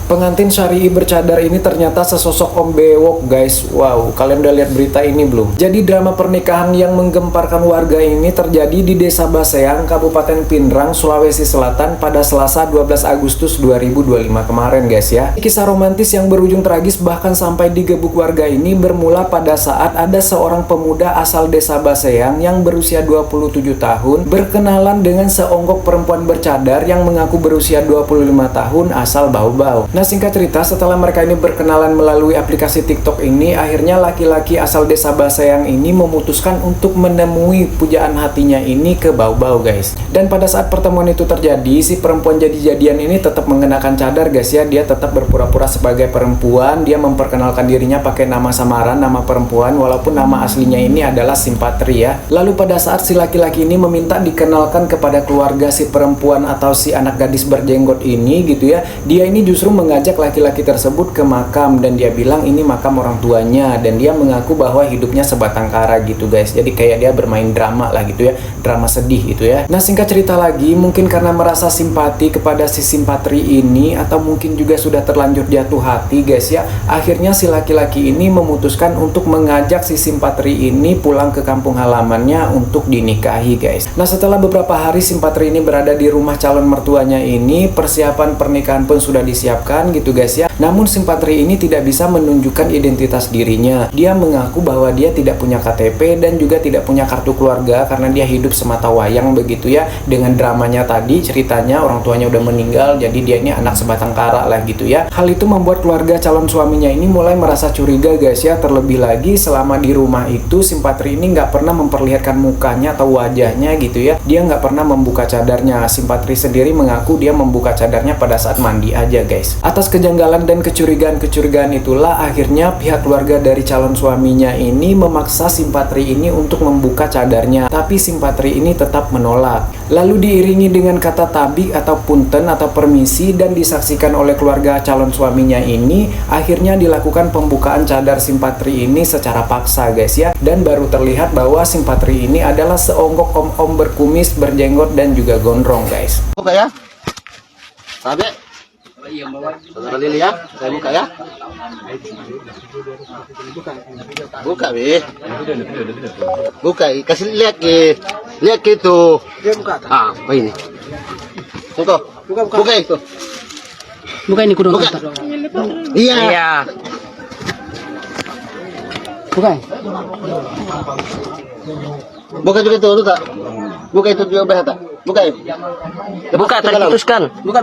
Pengantin syari'i bercadar ini ternyata sesosok om bewok guys. Wow, kalian udah lihat berita ini belum? Jadi drama pernikahan yang menggemparkan warga ini terjadi di Desa Baseang, Kabupaten Pindrang, Sulawesi Selatan pada Selasa 12 Agustus 2025 kemarin guys ya. Kisah romantis yang berujung tragis bahkan sampai digebuk warga ini bermula pada saat ada seorang pemuda asal Desa Baseang yang berusia 27 tahun berkenalan dengan seonggok perempuan bercadar yang mengaku berusia 25 tahun asal Bau-Bau. Nah, singkat cerita, setelah mereka ini berkenalan melalui aplikasi TikTok ini, akhirnya laki-laki asal Desa Baseang ini memutuskan untuk menemui pujaan hatinya ini ke Bau-Bau guys. Dan pada saat pertemuan itu terjadi, si perempuan jadi-jadian ini tetap mengenakan cadar guys ya. Dia tetap berpura-pura sebagai perempuan. Dia memperkenalkan dirinya pakai nama samaran, nama perempuan, walaupun nama aslinya ini adalah Simpatri ya. Lalu pada saat si laki-laki ini meminta dikenalkan kepada keluarga si perempuan atau si anak gadis berjenggot ini gitu ya, dia ini justru mengajak laki-laki tersebut ke makam dan dia bilang ini makam orang tuanya, dan dia mengaku bahwa hidupnya sebatang kara gitu guys. Jadi kayak dia bermain drama lah gitu ya, drama sedih gitu ya. Nah, singkat cerita lagi, mungkin karena merasa simpati kepada si Simpatri ini atau mungkin juga sudah terlanjur jatuh hati guys ya, akhirnya si laki-laki ini memutuskan untuk mengajak si Simpatri ini pulang ke kampung halamannya untuk dinikahi guys. Nah, setelah beberapa hari Simpatri ini berada di rumah calon mertuanya ini, persiapan pernikahan pun sudah disiapkan gitu guys ya. Namun Simpatri ini tidak bisa menunjukkan identitas dirinya. Dia mengaku bahwa dia tidak punya KTP dan juga tidak punya kartu keluarga karena dia hidup semata wayang begitu ya. Dengan dramanya tadi, ceritanya orang tuanya udah meninggal, jadi dia ini anak sebatang kara lah gitu ya. Hal itu membuat keluarga calon suaminya ini mulai merasa curiga guys ya. Terlebih lagi selama di rumah itu Simpatri ini nggak pernah memperlihatkan mukanya atau wajahnya gitu ya. Dia nggak pernah membuka cadarnya. Simpatri sendiri mengaku dia membuka cadarnya pada saat mandi aja guys. Atas kejanggalan dan kecurigaan-kecurigaan itulah akhirnya pihak keluarga dari calon suaminya ini memaksa Simpatri ini untuk membuka cadarnya, tapi Simpatri ini tetap menolak. Lalu diiringi dengan kata tabik atau punten atau permisi dan disaksikan oleh keluarga calon suaminya ini, akhirnya dilakukan pembukaan cadar Simpatri ini secara paksa guys ya. Dan baru terlihat bahwa Simpatri ini adalah seonggok om-om berkumis, berjenggot dan juga gondrong guys. Buka ya. Sabe. Saudara Lili ya, saya buka ya. Buka be. Buka, kasih lihat ke. Lihat ke itu. Ah, ini. Buka. Buka itu. Buka ini kudu. Buka. Iya. Buka. Buka juga itu, tak? Buka itu juga behata. Buka. Buka, terputuskan. Buka.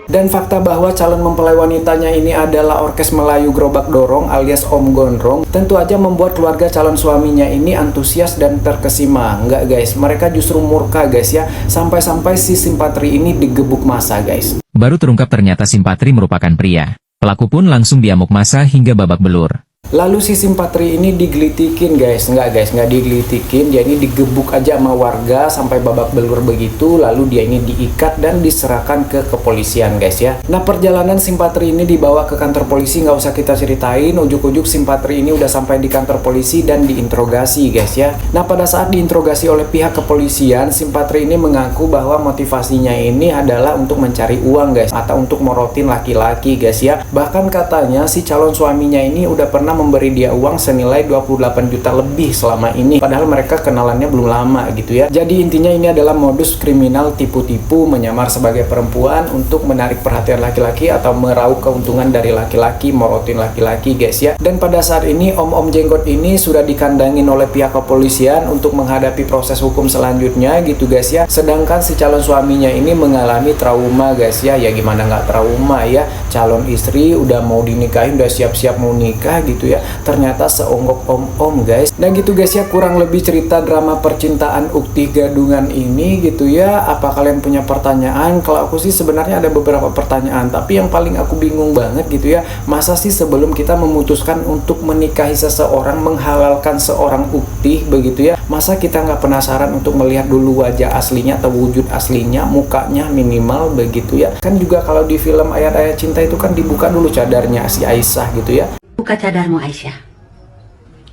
Dan fakta bahwa calon mempelai wanitanya ini adalah orkes Melayu Gerobak Dorong alias Om Gondrong tentu aja membuat keluarga calon suaminya ini antusias dan terkesima. Enggak guys, mereka justru murka guys ya, sampai-sampai si Simpatri ini digebuk massa guys. Baru terungkap ternyata Simpatri merupakan pria. Pelaku pun langsung diamuk massa hingga babak belur. Lalu si Simpatri ini digelitikin guys. Nggak digelitikin, dia ini digebuk aja sama warga sampai babak belur begitu. Lalu dia ini diikat dan diserahkan ke kepolisian guys ya. Nah, perjalanan Simpatri ini dibawa ke kantor polisi, nggak usah kita ceritain. Ujuk-ujuk Simpatri ini udah sampai di kantor polisi dan diinterogasi guys ya. Nah, pada saat diinterogasi oleh pihak kepolisian, Simpatri ini mengaku bahwa motivasinya ini adalah untuk mencari uang guys, atau untuk morotin laki-laki guys ya. Bahkan katanya si calon suaminya ini udah pernah memberi dia uang senilai 28 juta lebih selama ini, padahal mereka kenalannya belum lama gitu ya. Jadi intinya ini adalah modus kriminal tipu-tipu menyamar sebagai perempuan untuk menarik perhatian laki-laki atau meraup keuntungan dari laki-laki, morotin laki-laki guys ya. Dan pada saat ini om-om jenggot ini sudah dikandangin oleh pihak kepolisian untuk menghadapi proses hukum selanjutnya gitu guys ya. Sedangkan si calon suaminya ini mengalami trauma guys ya. Ya gimana nggak trauma ya, calon istri udah mau dinikahin, udah siap-siap mau nikah gitu ya, ternyata seonggok om-om guys. Dan gitu guys ya, kurang lebih cerita drama percintaan ukti gadungan ini gitu ya. Apa kalian punya pertanyaan? Kalau aku sih sebenarnya ada beberapa pertanyaan, tapi yang paling aku bingung banget gitu ya, masa sih sebelum kita memutuskan untuk menikahi seseorang, menghalalkan seorang ukti begitu ya, masa kita nggak penasaran untuk melihat dulu wajah aslinya atau wujud aslinya, mukanya minimal begitu ya. Kan juga kalau di film Ayat-Ayat Cinta itu kan dibuka dulu cadarnya si Aisyah gitu ya. Buka cadarmu, Aisyah.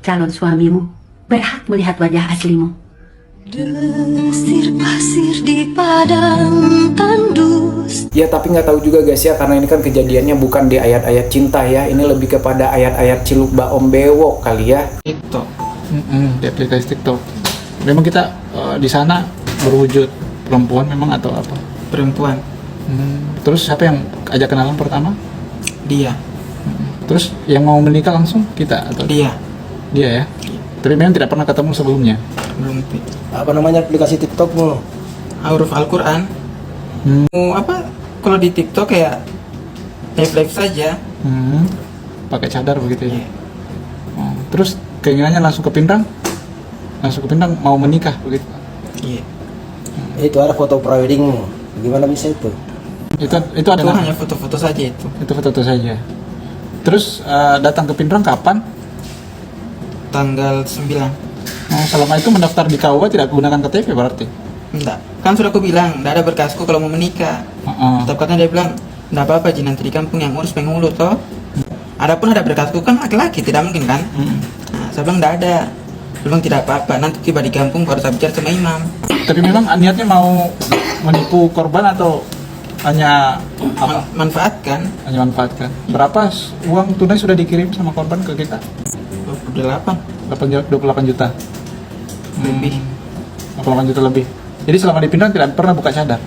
Calon suamimu berhak melihat wajah aslimu. Desir pasir di padang tandus. Ya tapi nggak tahu juga guys ya, karena ini kan kejadiannya bukan di ayat-ayat cinta ya, ini lebih kepada ayat-ayat ciluk ba om bewok kali ya. TikTok. Di aplikasi TikTok. Memang kita di sana berwujud perempuan memang atau apa? Perempuan. Terus siapa yang ajak kenalan pertama? Dia. Terus yang mau menikah langsung kita atau Dia. Dia ya. Tapi memang tidak pernah ketemu sebelumnya. Belum. Apa namanya aplikasi TikTokmu? Huruf Al-Quran. Mau apa? Kalau di TikTok kayak live saja. Pakai cadar begitu ya. Iya. Terus keinginannya langsung ke Pinrang? Langsung ke Pinrang mau menikah begitu. Iya. Itu ada foto preweddingmu. Gimana bisa itu? Itu ada Itu nama? hanya foto-foto saja itu. Itu foto saja. Terus datang ke Pinrang kapan? Tanggal 9. Selama itu mendaftar di KUA tidak gunakan KTP berarti? Enggak. Kan sudah aku bilang, enggak ada berkasku kalau mau menikah. Tapi katanya dia bilang, enggak apa-apa Ji, nanti di kampung yang urus penghulu toh. Adapun ada berkasku kan laki-laki, tidak mungkin kan? Nah, saya bilang enggak ada. Dia bilang tidak apa-apa, nanti tiba di kampung baru saya bicara sama imam. Tapi memang niatnya mau menipu korban atau hanya apa? Manfaatkan. Hanya manfaatkan. Berapa uang tunai sudah dikirim sama korban ke kita? 28 28 juta. lebih. 28 juta lebih. Jadi selama di Pinrang tidak pernah buka cadar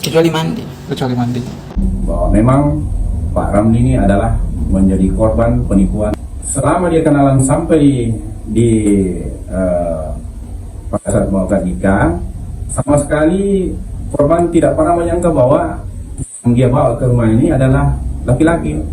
Kecuali mandi. kecuali mandi. Bahwa memang Pak Ramli ini adalah menjadi korban penipuan. Selama dia kenalan sampai di pada saat mau akad nikah, sama sekali korban tidak pernah menyangka bahwa yang dia bawa ke rumah ini adalah laki-laki.